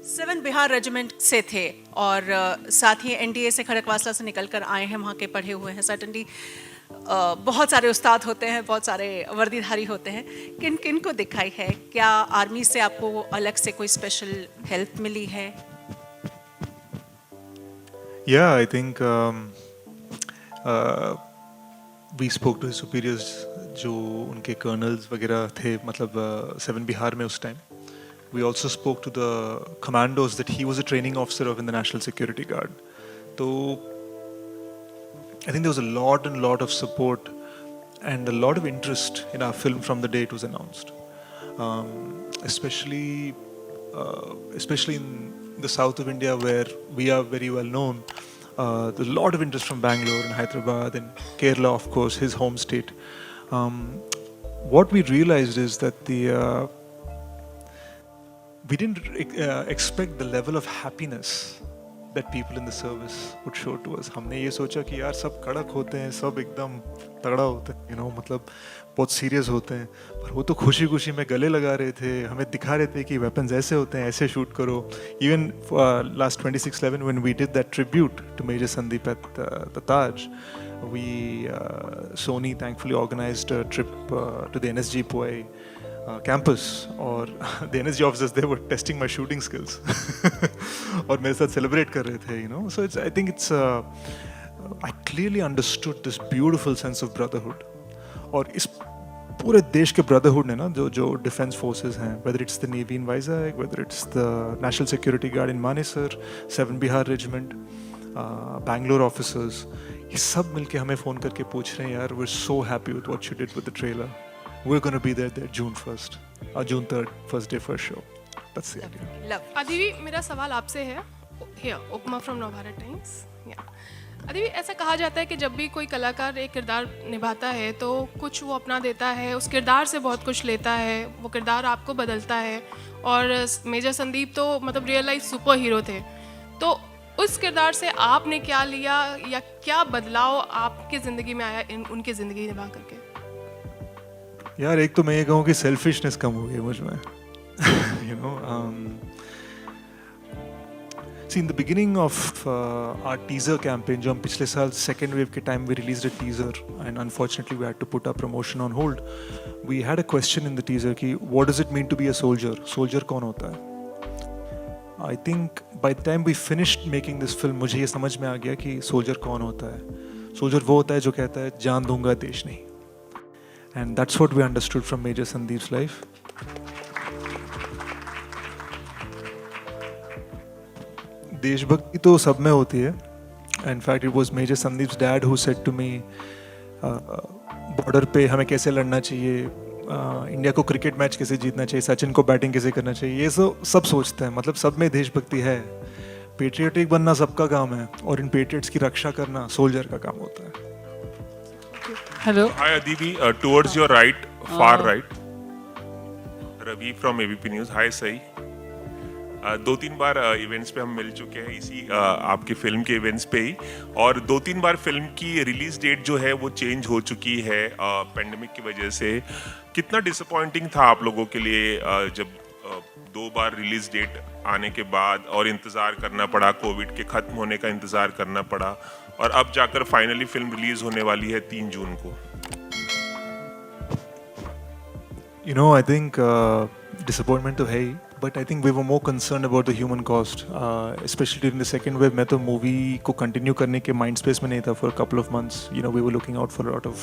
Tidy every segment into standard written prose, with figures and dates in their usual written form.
7 Bihar regiment से थे और साथ ही एनडीए से खड़कवासला से निकल कर आए हैं, वहाँ के पढ़े हुए हैं। सर्टनली बहुत सारे उस्ताद होते हैं, बहुत सारे वर्दीधारी होते हैं। किन किन को दिखाई है? क्या आर्मी से आपको अलग से कोई स्पेशल हेल्प मिली है? Yeah, I think we spoke to his superiors, जो उनके कर्नल्स वगैरह थे, मतलब 7 बिहार में उस time. We also spoke to the commandos that he was a training officer of in the National Security Guard. So I think there was a lot of support and a lot of interest in our film from the day it was announced. Especially in the south of India where we are very well known. There's a lot of interest from Bangalore and Hyderabad and Kerala, of course, his home state. What we realized is that we didn't expect the level of happiness that people in the service would show to us. हमने ये सोचा कि यार सब कड़क होते हैं, सब एकदम तगड़ा होता है, मतलब बहुत सीरियस होते हैं, पर वो तो खुशी खुशी में गले लगा रहे थे, हमें दिखा रहे थे कि वेपन्स ऐसे होते हैं, ऐसे शूट करो. Even last 26/11 when we did that tribute to Major Sandeep at the Taj, Sony thankfully organized a trip to the NSG Powai campus, or the NSG officers, they were testing my shooting skills और मेरे साथ celebrate कर रहे थे, so I think it's I clearly understood this beautiful sense of brotherhood. और इस पूरे देश के brotherhood ने ना, जो defense forces हैं, whether it's the Navy in Vizag, whether it's the National Security Guard in Manesar, 7 Bihar Regiment, Bangalore officers, ये सब मिलके हमें फ़ोन करके पूछ रहे हैं, यार we're so happy with what you did with the trailer. We're going to be there June 1st or June 3rd, first day, first show. That's the idea. Love. Aditi, मेरा सवाल आपसे है. Here, upma from Navbharat times. Aditi, ऐसा कहा जाता है कि जब भी कोई कलाकार एक किरदार निभाता है तो कुछ वो अपना देता है, उस किरदार से बहुत कुछ लेता है, वो किरदार आपको बदलता है. और मेजर संदीप तो मतलब रियल लाइफ सुपर हीरो थे, तो उस किरदार से आपने क्या लिया या क्या बदलाव आपकी ज़िंदगी में आया उनकी ज़िंदगी निभा करके? यार एक तो मैं ये कहूँ कि सेल्फिशनेस कम हो गई मुझ में. See, in the beginning of our teaser campaign, जो हम पिछले साल second wave के time we released a teaser and unfortunately we had to put our promotion on hold. We had a question in the teaser कि what does it mean to be a soldier? Soldier कौन होता है? I think by the time we finished making this film, मुझे ये समझ में आ गया कि soldier कौन होता है. Soldier वो होता है जो कहता है जान दूंगा देश नहीं. And that's what we understood from Major Sandeep's life. देशभक्ति तो सब में होती है. In fact, it was Major Sandeep's dad who said to me, border पे हमें कैसे लड़ना चाहिए, इंडिया को क्रिकेट मैच कैसे जीतना चाहिए, सचिन को बैटिंग कैसे करना चाहिए, ये सब सोचते हैं. मतलब सब में देशभक्ति है. पेट्रियोटिक बनना सबका काम है और इन पेट्रियट्स की रक्षा करना सोल्जर का काम होता है. Hello. Hi Aditi, towards your right, far right. Ravi from ABP News. Hi Sahi. 2-3 bar events पे हम मिल चुके हैं, इसी आपके फिल्म के इवेंट्स पे ही, और 2-3 बार फिल्म की रिलीज डेट जो है वो चेंज हो चुकी है पेंडेमिक की वजह से. कितना डिसअपॉइंटिंग था आप लोगों के लिए जब 2 बार रिलीज डेट आने के बाद और इंतज़ार करना पड़ा, कोविड के ख़त्म होने का इंतज़ार करना पड़ा, और अब जाकर फाइनली फिल्म रिलीज होने वाली है 3 जून को? I think disappointment तो है ही, but I think we were more concerned about the human cost, especially during the second wave. मैं तो movie को continue करने के mind space में नहीं था for a couple of months. We were looking out for a lot of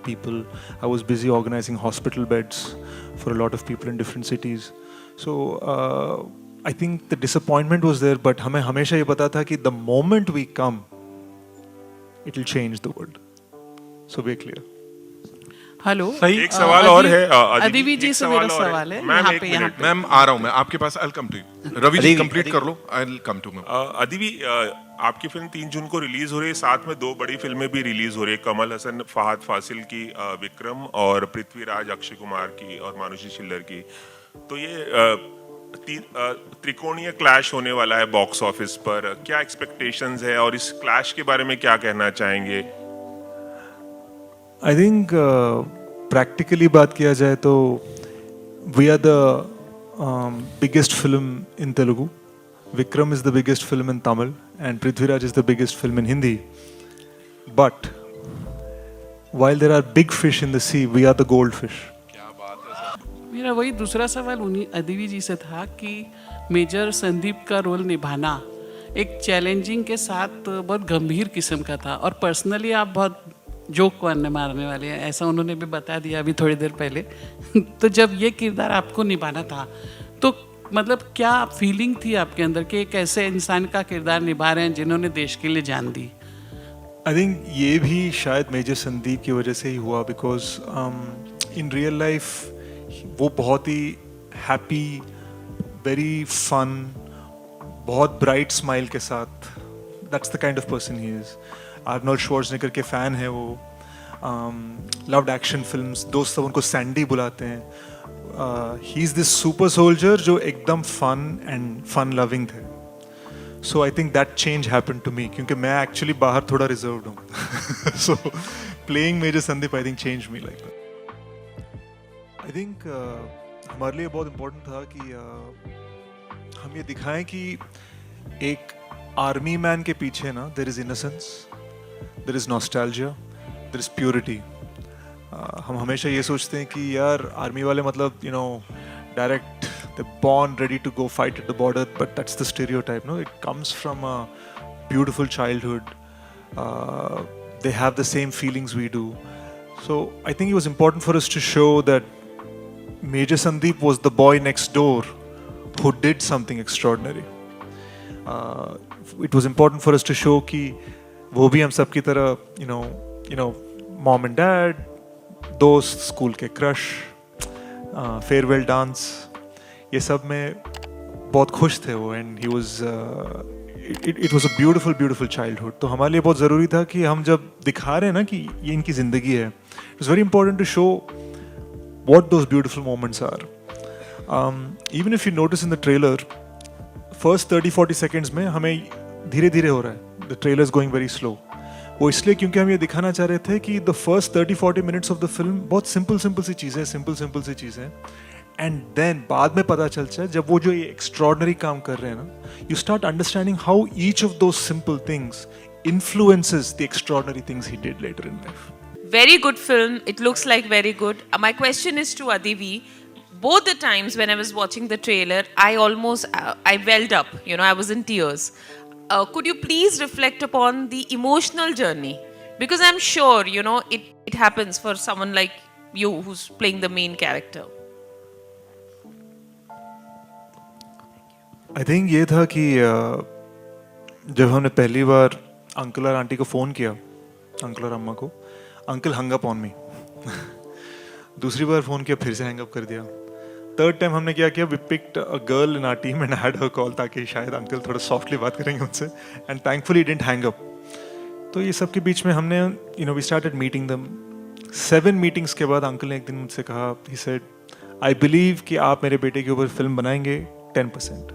people. I was busy organizing hospital beds for a lot of people in different cities. So I think the disappointment was there, but हमें हमेशा ये पता था कि the moment we come, it will change the world. So we're clear. Hello. एक सवाल और है अदिति जी से मेरा सवाल है. मैम एक मिनट. मैम आ रहा हूँ मैं आपके पास. I'll come to you. Ravi ji complete कर लो. I'll come to you. Aditi, आपकी फिल्म 3 जून को रिलीज हो रही है, साथ में 2 बड़ी फिल्में भी रिलीज हो रही है, कमल हसन फहद फासिल की विक्रम, और पृथ्वीराज अक्षय कुमार की और मानुषी छिल्लर की. तो ये त्रिकोणीय क्लैश होने वाला है बॉक्स ऑफिस पर. क्या एक्सपेक्टेशंस है और इस क्लैश के बारे में क्या कहना चाहेंगे? I think practically बात किया जाए तो we are the biggest film in Telugu. Vikram is the biggest film in Tamil and Prithviraj is the biggest film in Hindi. But while there are big fish in the sea, we are the goldfish. मेरा वही दूसरा सवाल उन्हीं अदिति जी से था कि major Sandeep का role निभाना एक चैलेंजिंग के साथ बहुत गंभीर किस्म का था, और पर्सनली आप बहुत जोक मारने वाले हैं, ऐसा उन्होंने भी बता दिया अभी थोड़ी देर पहले। तो जब ये किरदार आपको निभाना था तो मतलब क्या फीलिंग थी आपके अंदर कि एक ऐसे इंसान का किरदार निभा रहे हैं जिन्होंने देश के लिए जान दी? आई थिंक ये भी शायद मेजर संदीप की वजह से ही हुआ, बिकॉज इन रियल लाइफ वो बहुत ही हैप्पी, वेरी फन, बहुत ब्राइट स्माइल के साथ, that's the kind of person he is. Arnold Schwarzenegger के फ़ैन है वो, लव्ड एक्शन फिल्म्स, दोस्त सब उनको सैंडी बुलाते हैं। He is this super soldier जो एकदम फन एंड फन लविंग थे। So I think that change happen to me, क्योंकि मैं एक्चुअली बाहर थोड़ा रिजर्व्ड हूँ। So playing major Sandeep I think change me like that. I think हमारे लिए बहुत इम्पोर्टेंट था कि हम ये दिखाएं कि एक आर्मी मैन के पीछे ना there is innocence, there is nostalgia, there is purity. हम हमेशा ये सोचते हैं कि यार आर्मी वाले मतलब you know direct they're born ready to go fight at the border, but that's the stereotype, no? It comes from a beautiful childhood. They have the same feelings we do. So I think it was important for us to show that Major Sandeep was the boy next door who did something extraordinary. It was important for us to show कि वो भी हम सब की तरह you know mom and dad, दोस्त, school के crush, farewell dance, ये सब में बहुत खुश थे वो। And he was it was a beautiful childhood. तो हमारे लिए बहुत ज़रूरी था कि हम जब दिखा रहे हैं ना कि ये इनकी ज़िंदगी है, it was very important to show what those beautiful moments are. Even if you notice in the trailer, first 30-40 seconds में हमें धीरे धीरे हो रहा है, the trailer is going very slow. वो इसलिए क्योंकि हम ये दिखाना चाह रहे थे कि the first 30-40 minutes of the film बहुत सिंपल सी चीज़ें, एंड देन बाद में पता चलता है जब वो जो ये एक्स्ट्रॉर्डनरी काम कर रहे हैं ना, you start understanding how each of those simple things influences the extraordinary things he did later in life. Very good film. It looks like very good. My question is to Adivi. Both the times when I was watching the trailer, I welled up. You know, I was in tears. Could you please reflect upon the emotional journey? Because I'm sure, you know, it happens for someone like you who's playing the main character. I think ये था कि जब हमने पहली बार uncle और aunty को phone किया, uncle और अम्मा को, uncle hung up on me. दूसरी बार फ़ोन किया, फिर से हैंग अप कर दिया। थर्ड टाइम हमने क्या किया, we picked a girl in our team and had her call, ताकि शायद अंकल थोड़ा सॉफ्टली बात करेंगे उनसे, and thankfully didn't hang up. तो ये सब के बीच में हमने we started meeting them. 7 meetings के बाद अंकल ने एक दिन मुझसे कहा, ही सेड, आई बिलीव कि आप मेरे बेटे के ऊपर फिल्म बनाएंगे 10%।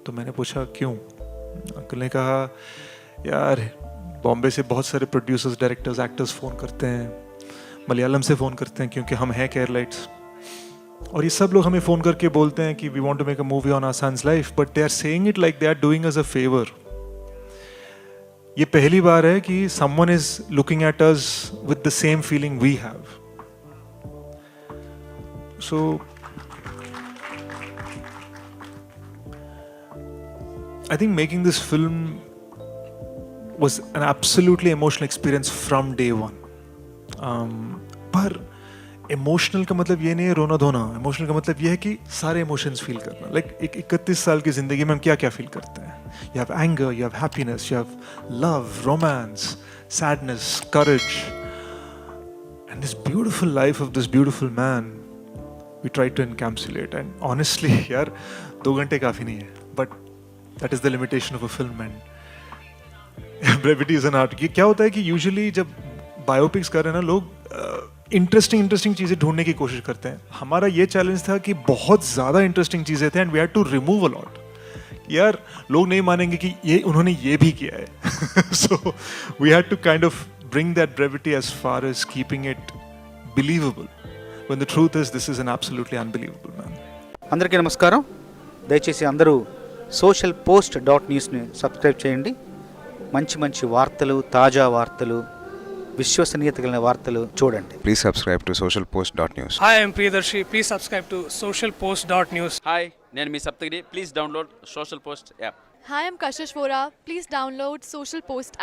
तो मैंने पूछा क्यों? अंकल ने कहा, यार बॉम्बे से बहुत सारे प्रोड्यूसर्स, डायरेक्टर्स, एक्टर्स फ़ोन करते हैं, मलयालम से फ़ोन करते हैं क्योंकि हम हैं केयरलाइट्स, और ये सब लोग हमें फ़ोन करके बोलते हैं कि we want to make a movie on our sons life, but they are saying it like they are doing us a favour. ये पहली बार है कि someone is looking at us with the same feeling we have. So I think making this film was an absolutely emotional experience from day one. पर emotional का मतलब ये नहीं है रोना धोना, emotional का मतलब ये है कि सारे emotions feel करना। Like एक 31 साल की ज़िंदगी में हम क्या क्या feel करते हैं? You have anger, you have happiness, you have love, romance, sadness, courage, and this beautiful life of this beautiful man we try to encapsulate. And honestly यार 2 घंटे काफ़ी नहीं है, but that is the limitation of a film, and brevity is an art. ये क्या होता है कि यूजुअली जब बायोपिक्स कर रहे हैं ना लोग, इंटरेस्टिंग चीज़ें ढूंढने की कोशिश करते हैं। हमारा ये चैलेंज था कि बहुत ज़्यादा इंटरेस्टिंग चीज़ें थे, and we had to remove a lot. यार लोग नहीं मानेंगे कि ये उन्होंने ये भी किया है। So we had to kind of bring that brevity as far as keeping it believable, when the truth is this is an absolutely unbelievable man. అందరికీ నమస్కారం. దయచేసి అందరూ సోషల్ పోస్ట్ .న్యూస్ని సబ్స్క్రైబ్ చేయండి. మంచి మంచి వార్తలు, తాజా వార్తలు, విశ్వసనీయత కలిగిన వార్తలు చూడండి. Please subscribe to socialpost.news. Hi, I'm Priyadarshi. Please subscribe to socialpost.news. Hi, నేను మీ Saptagiri. Please download social post app. Hi, I'm Kashish Vora. Please download Social Post app.